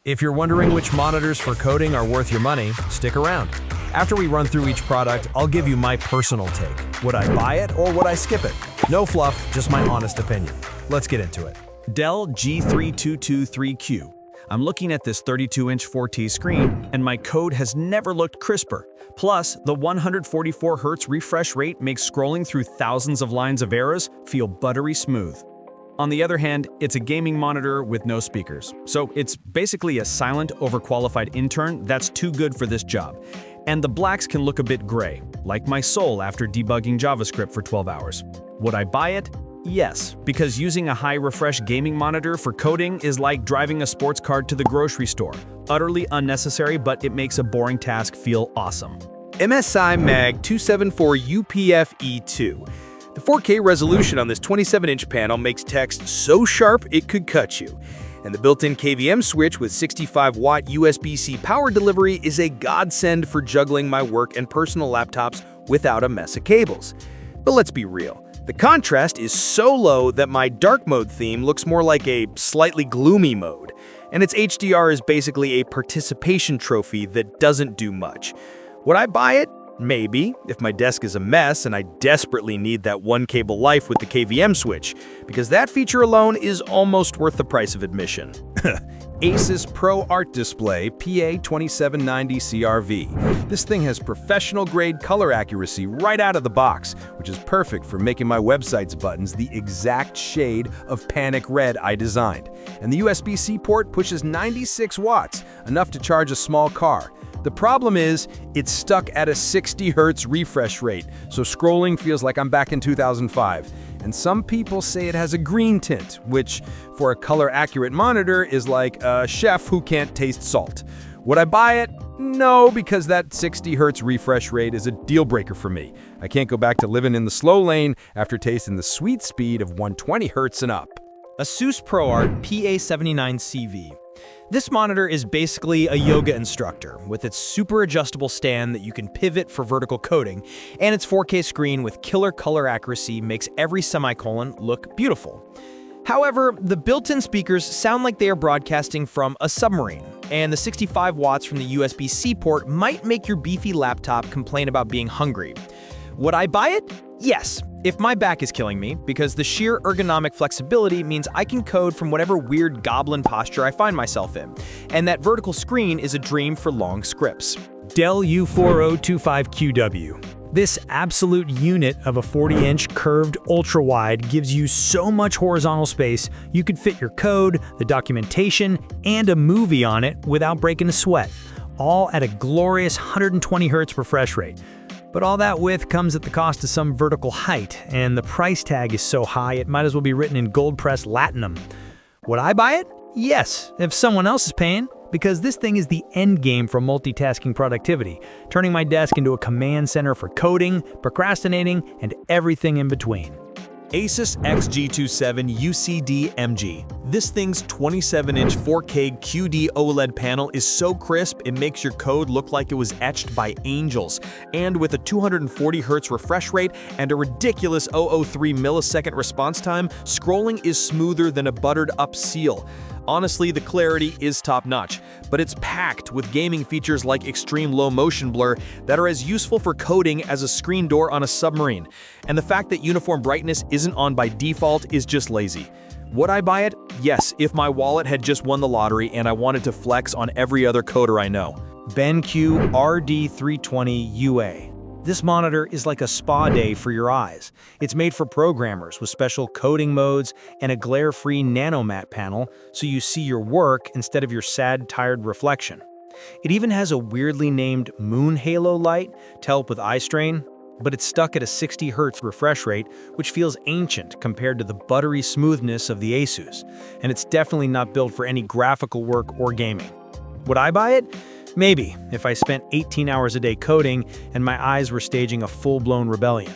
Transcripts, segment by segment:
If you're wondering which monitors for coding are worth your money, stick around. After we run through each product, I'll give you my personal take. Would I buy it or would I skip it? No fluff, just my honest opinion. Let's get into it. Dell G3223Q. I'm looking at this 32-inch 4T screen, and my code has never looked crisper. Plus, the 144Hz refresh rate makes scrolling through thousands of lines of errors feel buttery smooth. On the other hand, it's a gaming monitor with no speakers, so it's basically a silent, overqualified intern that's too good for this job. And the blacks can look a bit gray, like my soul after debugging JavaScript for 12 hours. Would I buy it? Yes, because using a high-refresh gaming monitor for coding is like driving a sports car to the grocery store. Utterly unnecessary, but it makes a boring task feel awesome. MSI Mag 274 UPF-E2. The 4K resolution on this 27-inch panel makes text so sharp it could cut you. And the built-in KVM switch with 65-watt USB-C power delivery is a godsend for juggling my work and personal laptops without a mess of cables. But let's be real. The contrast is so low that my dark mode theme looks more like a slightly gloomy mode, and its HDR is basically a participation trophy that doesn't do much. Would I buy it? Maybe, if my desk is a mess and I desperately need that one cable life with the KVM switch, because that feature alone is almost worth the price of admission. Asus ProArt Display PA2790 CRV. This thing has professional-grade color accuracy right out of the box, which is perfect for making my website's buttons the exact shade of panic red I designed. And the USB-C port pushes 96 watts, enough to charge a small car. The problem is, it's stuck at a 60 Hz refresh rate, so scrolling feels like I'm back in 2005. And some people say it has a green tint, which, for a color-accurate monitor, is like a chef who can't taste salt. Would I buy it? No, because that 60 Hz refresh rate is a deal-breaker for me. I can't go back to living in the slow lane after tasting the sweet speed of 120 Hz and up. Asus ProArt PA79CV. This monitor is basically a yoga instructor with its super adjustable stand that you can pivot for vertical coding, and its 4K screen with killer color accuracy makes every semicolon look beautiful. However, the built-in speakers sound like they are broadcasting from a submarine, and the 65 watts from the USB-C port might make your beefy laptop complain about being hungry. Would I buy it? Yes, if my back is killing me, because the sheer ergonomic flexibility means I can code from whatever weird goblin posture I find myself in, and that vertical screen is a dream for long scripts. Dell U4025QW. This absolute unit of a 40-inch curved ultra-wide gives you so much horizontal space you could fit your code, the documentation, and a movie on it without breaking a sweat, all at a glorious 120 Hz refresh rate. But all that width comes at the cost of some vertical height, and the price tag is so high it might as well be written in gold-pressed latinum. Would I buy it? Yes, if someone else is paying, because this thing is the end game for multitasking productivity, turning my desk into a command center for coding, procrastinating, and everything in between. Asus XG27 UCD-MG. This thing's 27-inch 4K QD OLED panel is so crisp it makes your code look like it was etched by angels. And with a 240 Hz refresh rate and a ridiculous 0.03 millisecond response time, scrolling is smoother than a buttered-up seal. Honestly, the clarity is top-notch, but it's packed with gaming features like extreme low motion blur that are as useful for coding as a screen door on a submarine. And the fact that uniform brightness isn't on by default is just lazy. Would I buy it? Yes, if my wallet had just won the lottery and I wanted to flex on every other coder I know. BenQ RD320UA. This monitor is like a spa day for your eyes. It's made for programmers with special coding modes and a glare-free nanomatte panel so you see your work instead of your sad, tired reflection. It even has a weirdly named moon halo light to help with eye strain, but it's stuck at a 60 Hz refresh rate, which feels ancient compared to the buttery smoothness of the Asus, and it's definitely not built for any graphical work or gaming. Would I buy it? Maybe, if I spent 18 hours a day coding and my eyes were staging a full-blown rebellion.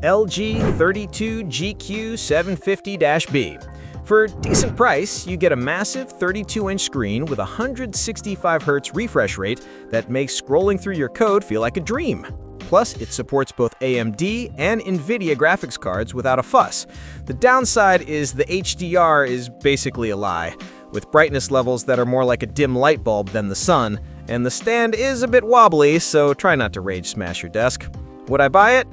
LG 32GQ750-B. For a decent price, you get a massive 32-inch screen with a 165 Hz refresh rate that makes scrolling through your code feel like a dream. Plus, it supports both AMD and NVIDIA graphics cards without a fuss. The downside is the HDR is basically a lie. with brightness levels that are more like a dim light bulb than the sun, and the stand is a bit wobbly, so try not to rage smash your desk. Would I buy it?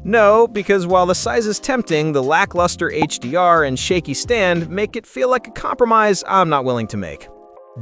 No, because while the size is tempting, the lackluster HDR and shaky stand make it feel like a compromise I'm not willing to make.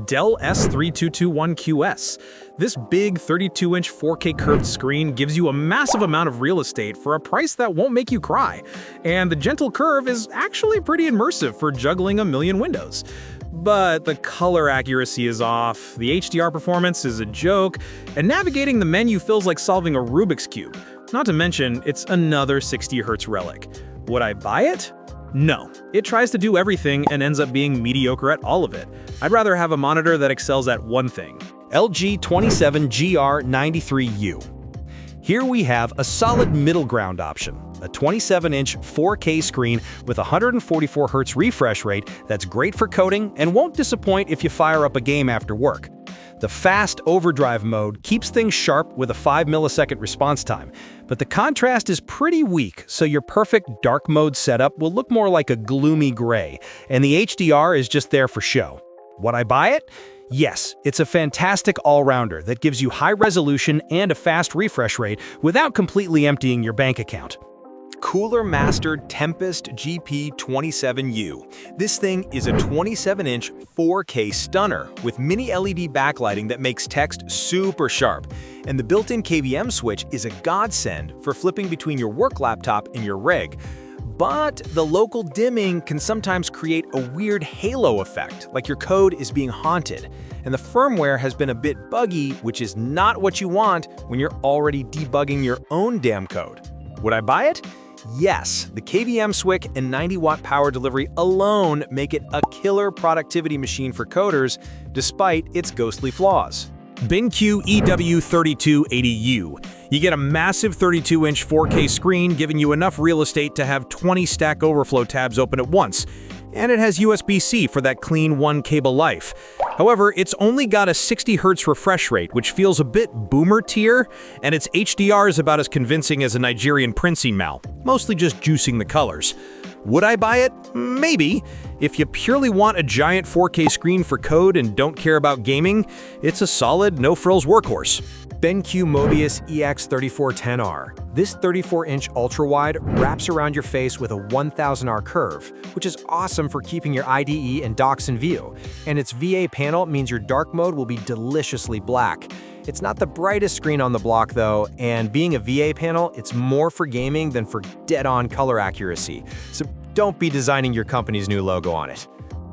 Dell S3221QS. This big 32-inch 4K curved screen gives you a massive amount of real estate for a price that won't make you cry. And the gentle curve is actually pretty immersive for juggling a million windows. But the color accuracy is off, the HDR performance is a joke, and navigating the menu feels like solving a Rubik's Cube. Not to mention, it's another 60Hz relic. Would I buy it? No. It tries to do everything and ends up being mediocre at all of it. I'd rather have a monitor that excels at one thing. LG 27GR93U. Here we have a solid middle ground option, a 27-inch 4K screen with 144Hz refresh rate that's great for coding and won't disappoint if you fire up a game after work. The fast overdrive mode keeps things sharp with a 5-millisecond response time, but the contrast is pretty weak, so your perfect dark mode setup will look more like a gloomy gray, and the HDR is just there for show. Would I buy it? Yes, it's a fantastic all-rounder that gives you high resolution and a fast refresh rate without completely emptying your bank account. Cooler Master Tempest GP27U. This thing is a 27-inch 4K stunner with mini LED backlighting that makes text super sharp. And the built-in KVM switch is a godsend for flipping between your work laptop and your rig. But the local dimming can sometimes create a weird halo effect, like your code is being haunted. And the firmware has been a bit buggy, which is not what you want when you're already debugging your own damn code. Would I buy it? Yes, the KVM switch and 90-watt power delivery alone make it a killer productivity machine for coders, despite its ghostly flaws. BenQ EW3280U. You get a massive 32-inch 4K screen giving you enough real estate to have 20 Stack Overflow tabs open at once. And it has USB-C for that clean one-cable life. However, it's only got a 60Hz refresh rate, which feels a bit boomer tier, and its HDR is about as convincing as a Nigerian Prince Mal, mostly just juicing the colors. Would I buy it? Maybe. If you purely want a giant 4K screen for code and don't care about gaming, it's a solid, no-frills workhorse. BenQ Mobius EX3410R. This 34-inch ultra-wide wraps around your face with a 1000R curve, which is awesome for keeping your IDE and docs in view. And its VA panel means your dark mode will be deliciously black. It's not the brightest screen on the block though, and being a VA panel, it's more for gaming than for dead-on color accuracy. So don't be designing your company's new logo on it.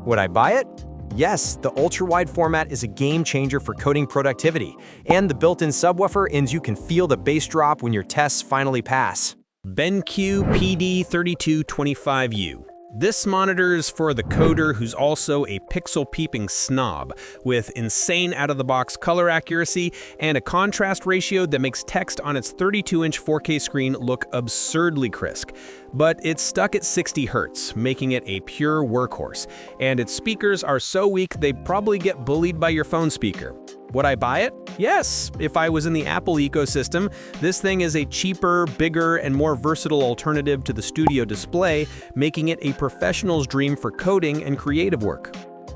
Would I buy it? Yes, the ultra-wide format is a game changer for coding productivity, and the built-in subwoofer means you can feel the bass drop when your tests finally pass. BenQ PD3225U. This monitor is for the coder who's also a pixel-peeping snob, with insane out-of-the-box color accuracy and a contrast ratio that makes text on its 32-inch 4K screen look absurdly crisp. But it's stuck at 60 Hz, making it a pure workhorse, and its speakers are so weak they probably get bullied by your phone speaker. Would I buy it? Yes, if I was in the Apple ecosystem. This thing is a cheaper, bigger, and more versatile alternative to the Studio Display, making it a professional's dream for coding and creative work.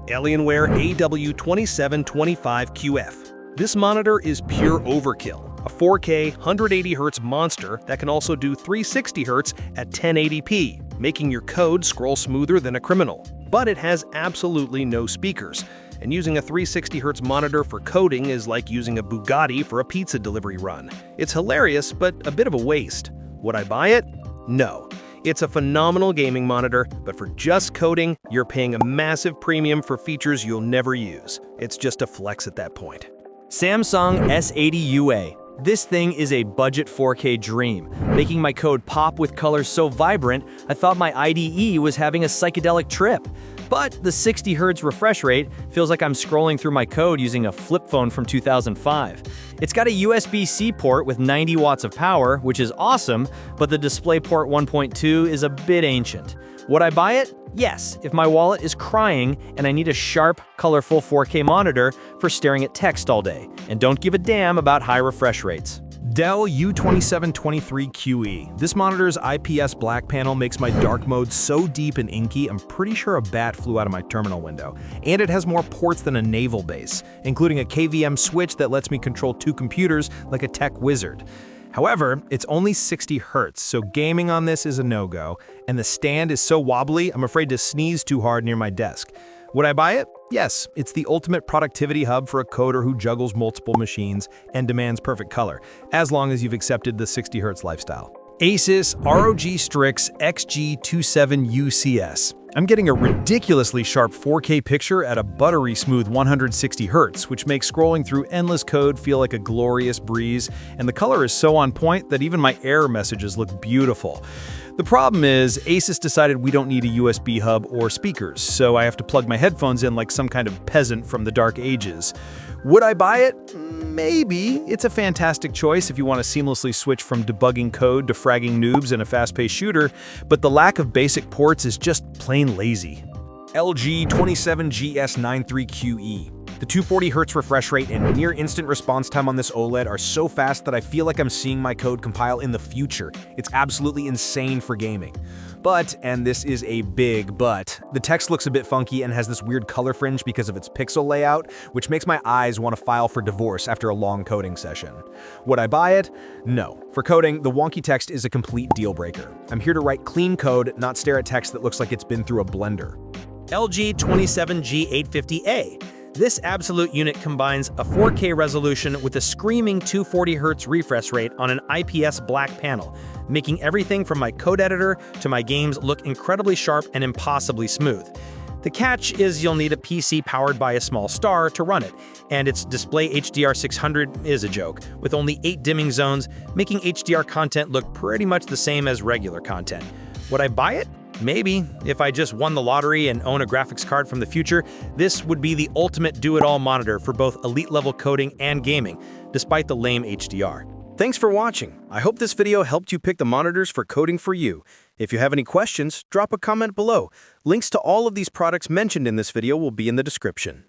Alienware AW2725QF. This monitor is pure overkill. A 4K 180Hz monster that can also do 360Hz at 1080p, making your code scroll smoother than a criminal. But it has absolutely no speakers. And using a 360Hz monitor for coding is like using a Bugatti for a pizza delivery run. It's hilarious, but a bit of a waste. Would I buy it? No. It's a phenomenal gaming monitor, but for just coding, you're paying a massive premium for features you'll never use. It's just a flex at that point. Samsung S80UA. This thing is a budget 4K dream, making my code pop with colors so vibrant, I thought my IDE was having a psychedelic trip. But the 60 Hz refresh rate feels like I'm scrolling through my code using a flip phone from 2005. It's got a USB-C port with 90 watts of power, which is awesome, but the DisplayPort 1.2 is a bit ancient. Would I buy it? Yes, if my wallet is crying and I need a sharp, colorful 4K monitor for staring at text all day, and don't give a damn about high refresh rates. Dell U2723QE. This monitor's IPS black panel makes my dark mode so deep and inky, I'm pretty sure a bat flew out of my terminal window. And it has more ports than a naval base, including a KVM switch that lets me control 2 computers like a tech wizard. However, it's only 60 Hz, so gaming on this is a no-go, and the stand is so wobbly, I'm afraid to sneeze too hard near my desk. Would I buy it? Yes, it's the ultimate productivity hub for a coder who juggles multiple machines and demands perfect color, as long as you've accepted the 60 Hz lifestyle. Asus ROG Strix XG27UCS. I'm getting a ridiculously sharp 4K picture at a buttery smooth 160 Hz, which makes scrolling through endless code feel like a glorious breeze, and the color is so on point that even my error messages look beautiful. The problem is, Asus decided we don't need a USB hub or speakers, so I have to plug my headphones in like some kind of peasant from the Dark Ages. Would I buy it? Maybe. It's a fantastic choice if you want to seamlessly switch from debugging code to fragging noobs in a fast-paced shooter, but the lack of basic ports is just plain lazy. LG 27GS93QE. The 240 Hz refresh rate and near instant response time on this OLED are so fast that I feel like I'm seeing my code compile in the future. It's absolutely insane for gaming. But, and this is a big but, the text looks a bit funky and has this weird color fringe because of its pixel layout, which makes my eyes want to file for divorce after a long coding session. Would I buy it? No. For coding, the wonky text is a complete deal breaker. I'm here to write clean code, not stare at text that looks like it's been through a blender. LG 27G850A. This absolute unit combines a 4K resolution with a screaming 240 Hz refresh rate on an IPS black panel, making everything from my code editor to my games look incredibly sharp and impossibly smooth. The catch is you'll need a PC powered by a small star to run it, and its display HDR 600 is a joke, with only 8 dimming zones, making HDR content look pretty much the same as regular content. Would I buy it? Maybe. If I just won the lottery and own a graphics card from the future, this would be the ultimate do-it-all monitor for both elite-level coding and gaming, despite the lame HDR. Thanks for watching. I hope this video helped you pick the monitors for coding for you. If you have any questions, drop a comment below. Links to all of these products mentioned in this video will be in the description.